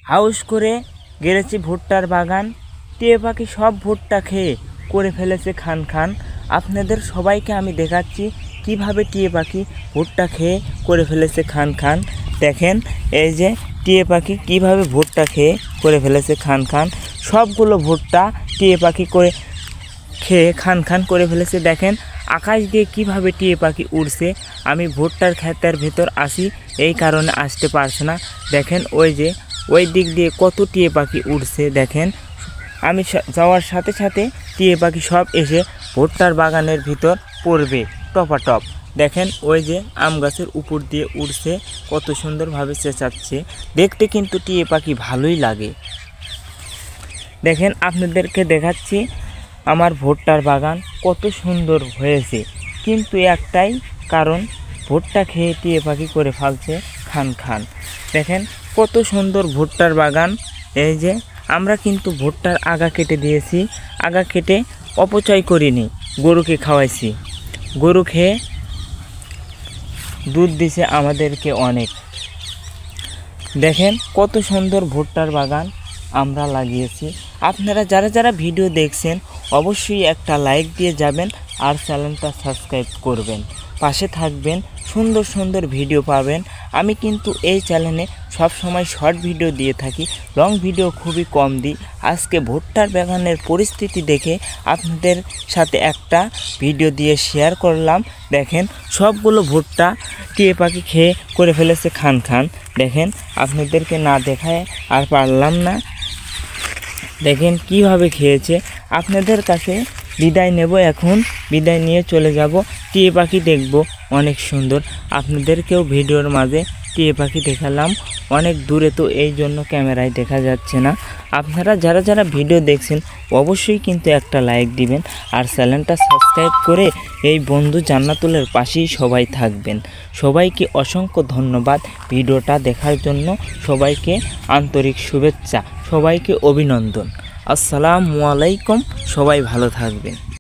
House করে গেড়েছি ভুট্টার বাগান। টিয়া পাখি সব ভুট্টা খেয়ে করে ফেলেছে খান খান। আপনাদের সবাইকে আমি দেখাচ্ছি কিভাবে টিয়া পাখি ভুট্টা খেয়ে করে ফেলেছে খান খান। দেখেন এই যে টিয়া পাখি কিভাবে ভুট্টা খেয়ে করে ফেলেছে খান খান। সবগুলো ভুট্টা টিয়া পাখি করে খেয়ে খান খান করে ফেলেছে। দেখেন আকাশ দিয়ে কিভাবে টিয়া পাখি উড়ছে। আমি ভুট্টার ক্ষেতের ভেতর আসি, এই কারণে আসতে পারছে না। দেখেন ওই যে ওই দিক দিয়ে কত টিয়া পাখি উড়ছে। দেখেন আমি যাওয়ার সাথে সাথে টিয়া পাখি সব এসে ভুট্টার বাগানের ভিতর পড়বে টপাটপ। দেখেন ওই যে আম গাছের উপর দিয়ে উড়ছে, কত সুন্দরভাবে চেঁচাচ্ছে। দেখতে কিন্তু টিয়া পাখি ভালোই লাগে। দেখেন আপনাদেরকে দেখাচ্ছি আমার ভুট্টার বাগান কত সুন্দর হয়েছে, কিন্তু একটাই কারণ ভুট্টা খেয়ে টিয়া পাখি করে ফেলছে খান খান। দেখেন কত সুন্দর ভুট্টার বাগান। এই যে আমরা কিন্তু ভুট্টার আগা কেটে দিয়েছি, আগা কেটে অপচয় করিনি, গরুকে খাওয়াইছি। গরু খেয়ে দুধ দিছে আমাদেরকে অনেক। দেখেন কত সুন্দর ভুট্টার বাগান আমরা লাগিয়েছি। আপনারা যারা যারা ভিডিও দেখছেন অবশ্যই একটা লাইক দিয়ে যাবেন আর চ্যানেলটা সাবস্ক্রাইব করবেন, পাশে থাকবেন, সুন্দর সুন্দর ভিডিও পাবেন। আমি কিন্তু এই চ্যানেলে সব সময় শর্ট ভিডিও দিয়ে থাকি, লং ভিডিও খুবই কম দিই। আজকে ভুট্টার বাগানের পরিস্থিতি দেখে আপনাদের সাথে একটা ভিডিও দিয়ে শেয়ার করলাম। দেখেন সবগুলো ভুট্টা টিয়া পাখি খেয়ে করে ফেলেছে খান খান। দেখেন আপনাদেরকে না দেখায় আর পারলাম না। দেখেন কিভাবে খেয়েছে। আপনাদের কাছে বিদায় নেব, এখন বিদায় নিয়ে চলে যাব। টিয়া পাখি দেখব অনেক সুন্দর। আপনাদেরকেও ভিডিওর মাঝে টিয়া পাখি দেখালাম, অনেক দূরে তো এই জন্য ক্যামেরায় দেখা যাচ্ছে না। আপনারা যারা যারা ভিডিও দেখছেন অবশ্যই কিন্তু একটা লাইক দিবেন আর চ্যানেলটা সাবস্ক্রাইব করে এই বন্ধু জান্নাতুলের পাশেই সবাই থাকবেন। সবাইকে অসংখ্য ধন্যবাদ ভিডিওটা দেখার জন্য। সবাইকে আন্তরিক শুভেচ্ছা, সবাইকে অভিনন্দন। আসসালামু আলাইকুম। সবাই ভালো থাকবেন।